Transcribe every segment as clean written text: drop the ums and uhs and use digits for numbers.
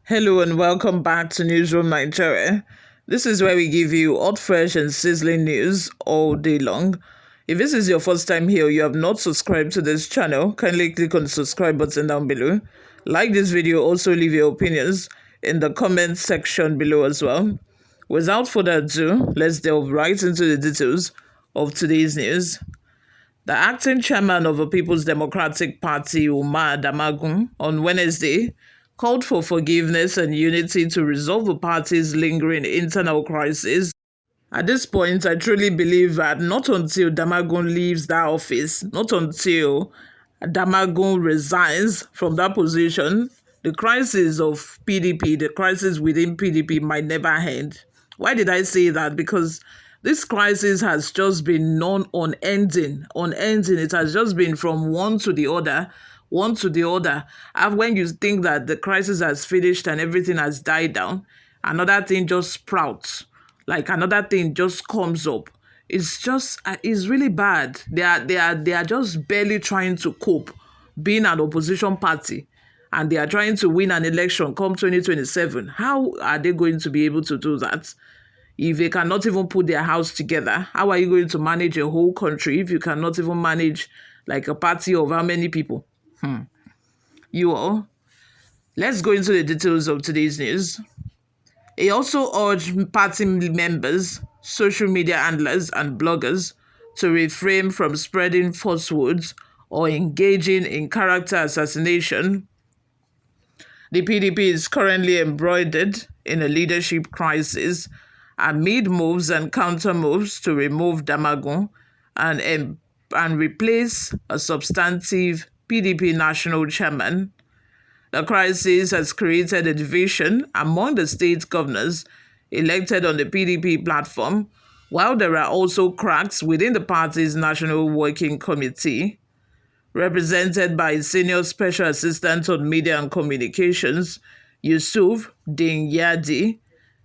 Hello and welcome back to Newsroom Nigeria. This is where we give you hot, fresh, and sizzling news all day long. If this is your first time here, or you have not subscribed to this channel, kindly click on the subscribe button down below. Like this video, also leave your opinions in the comment section below as well. Without further ado, let's delve right into the details of today's news. The acting chairman of the People's Democratic Party, Damagum, on Wednesday, called for forgiveness and unity to resolve the party's lingering internal crisis. At this point, I truly believe that not until Damagum leaves that office, not until Damagum resigns from that position, the crisis of PDP, the crisis within PDP might never end. Why did I say that? Because this crisis has just been unending. It has just been from one to the other, one to the other. And when you think that the crisis has finished and everything has died down, another thing just sprouts. Like another thing just comes up. It's really bad. They are just barely trying to cope being an opposition party, and they are trying to win an election come 2027. How are they going to be able to do that? If they cannot even put their house together, how are you going to manage a whole country if you cannot even manage like a party of how many people? You all. Let's go into the details of today's news. He also urged party members, social media handlers, and bloggers to refrain from spreading falsehoods or engaging in character assassination. The PDP is currently embroidered in a leadership crisis amid moves and counter moves to remove Damagum and replace a substantive PDP national chairman. The crisis has created a division among the state governors elected on the PDP platform, while there are also cracks within the party's National Working Committee. Represented by Senior Special Assistant on Media and Communications, Yusuf Dingyadi,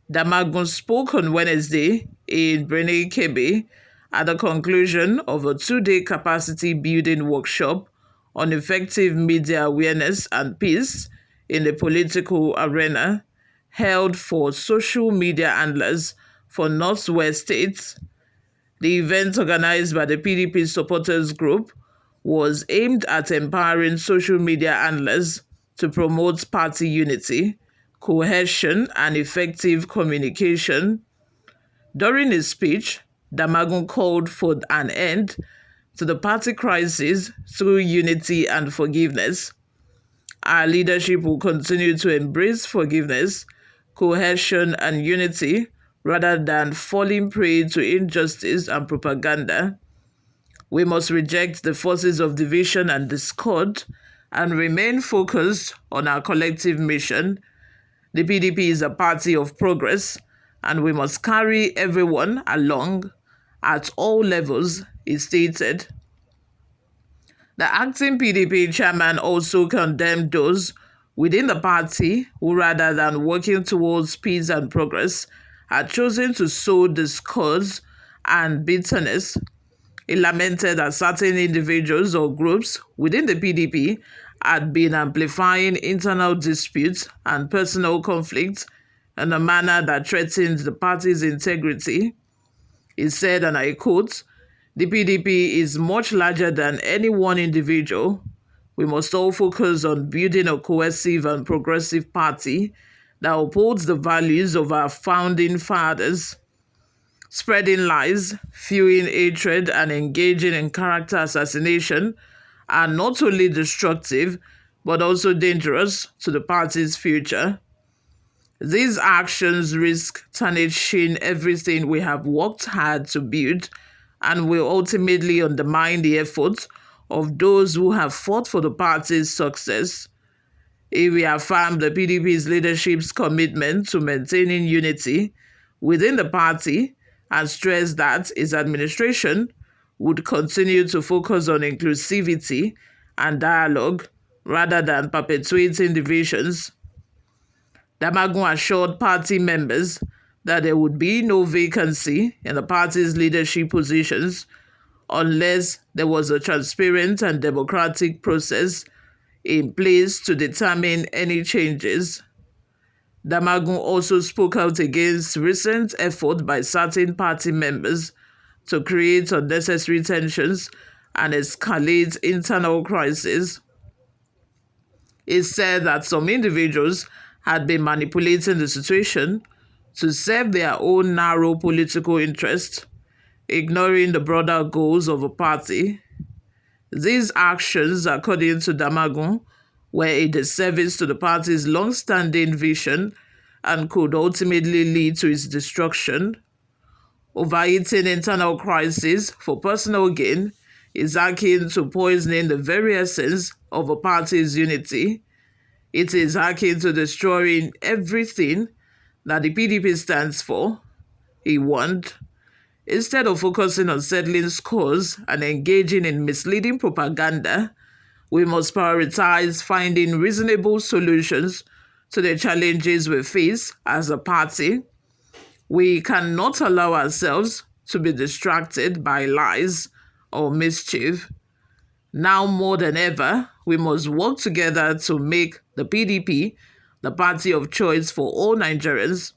Damagum spoke on Wednesday in Brene Kebe at the conclusion of a two-day capacity building workshop on effective media awareness and peace in the political arena held for social media handlers for Northwest states. The event, organized by the PDP supporters group, was aimed at empowering social media handlers to promote party unity, cohesion, and effective communication. During his speech, Damagum called for an end to the party crisis through unity and forgiveness. Our leadership will continue to embrace forgiveness, cohesion, and unity rather than falling prey to injustice and propaganda. We must reject the forces of division and discord and remain focused on our collective mission. The PDP is a party of progress, and we must carry everyone along at all levels, he stated. The acting PDP chairman also condemned those within the party who, rather than working towards peace and progress, had chosen to sow discord and bitterness. He lamented that certain individuals or groups within the PDP had been amplifying internal disputes and personal conflicts in a manner that threatened the party's integrity. He said, and I quote, "The PDP is much larger than any one individual. We must all focus on building a cohesive and progressive party that upholds the values of our founding fathers. Spreading lies, fueling hatred, and engaging in character assassination are not only destructive, but also dangerous to the party's future. These actions risk tarnishing everything we have worked hard to build and will ultimately undermine the efforts of those who have fought for the party's success." He reaffirmed the PDP's leadership's commitment to maintaining unity within the party and stressed that his administration would continue to focus on inclusivity and dialogue rather than perpetuating divisions. Damagum assured party members that there would be no vacancy in the party's leadership positions unless there was a transparent and democratic process in place to determine any changes. Damagum also spoke out against recent effort by certain party members to create unnecessary tensions and escalate internal crises. He said that some individuals had been manipulating the situation to serve their own narrow political interests, ignoring the broader goals of a party. These actions, according to Damagum, were a disservice to the party's long-standing vision and could ultimately lead to its destruction. Overeating internal crises for personal gain is akin to poisoning the very essence of a party's unity. It is akin to destroying everything that the PDP stands for, he warned. Instead of focusing on settling scores and engaging in misleading propaganda, we must prioritize finding reasonable solutions to the challenges we face as a party. We cannot allow ourselves to be distracted by lies or mischief. Now more than ever, we must work together to make the PDP the party of choice for all Nigerians.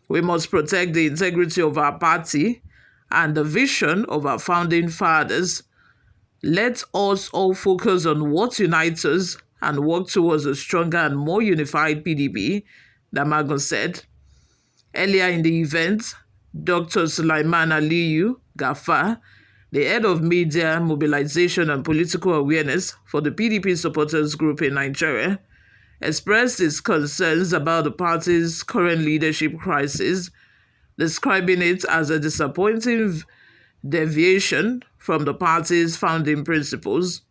We must protect the integrity of our party and the vision of our founding fathers. Let us all focus on what unites us and work towards a stronger and more unified PDP, Damagum said. Earlier in the event, Dr. Sulaiman Aliyu Gafar, the head of media, mobilization and political awareness for the PDP supporters group in Nigeria, expressed his concerns about the party's current leadership crisis, describing it as a disappointing deviation from the party's founding principles.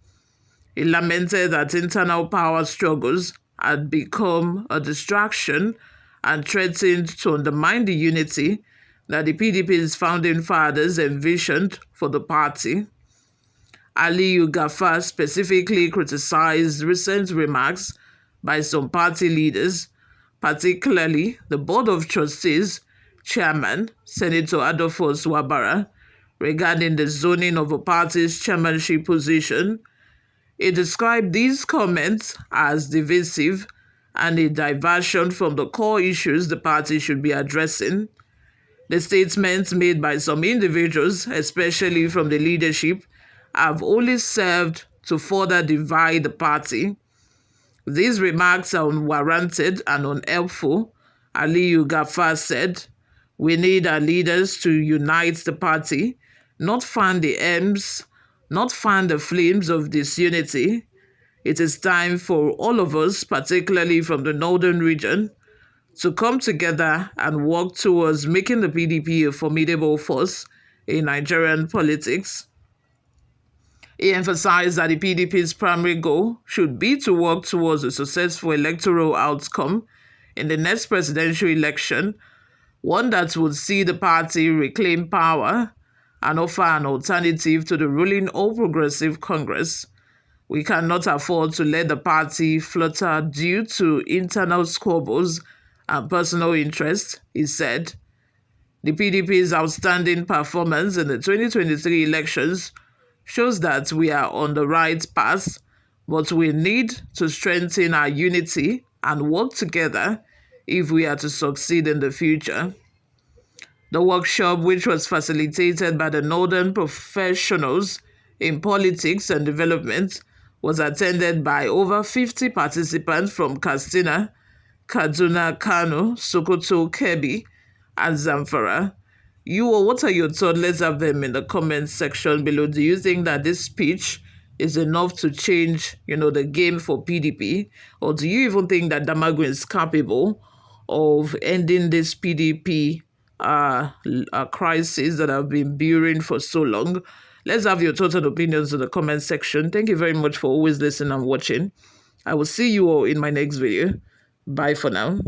He lamented that internal power struggles had become a distraction and threatened to undermine the unity that the PDP's founding fathers envisioned for the party. Aliyu Gafar specifically criticized recent remarks by some party leaders, particularly the Board of Trustees Chairman, Senator Adolphus Wabara, regarding the zoning of a party's chairmanship position. He described these comments as divisive and a diversion from the core issues the party should be addressing. The statements made by some individuals, especially from the leadership, have only served to further divide the party. These remarks are unwarranted and unhelpful, Aliyu Gafar said. We need our leaders to unite the party, not fan the flames of disunity. It is time for all of us, particularly from the northern region, to come together and work towards making the PDP a formidable force in Nigerian politics. He emphasized that the PDP's primary goal should be to work towards a successful electoral outcome in the next presidential election, one that would see the party reclaim power and offer an alternative to the ruling All Progressive Congress. We cannot afford to let the party flutter due to internal squabbles and personal interest, he said. The PDP's outstanding performance in the 2023 elections shows that we are on the right path, but we need to strengthen our unity and work together if we are to succeed in the future. The workshop, which was facilitated by the Northern Professionals in Politics and Development, was attended by over 50 participants from Katsina, Kaduna, Kano, Sokoto, Kebbi, and Zamfara. What are your thoughts? Let's have them in the comment section below. Do you think that this speech is enough to change, the game for PDP? Or do you even think that Damagum is capable of ending this PDP crisis that have been brewing for so long? Let's have your thoughts and opinions in the comment section. Thank you very much for always listening and watching. I will see you all in my next video. Bye for now.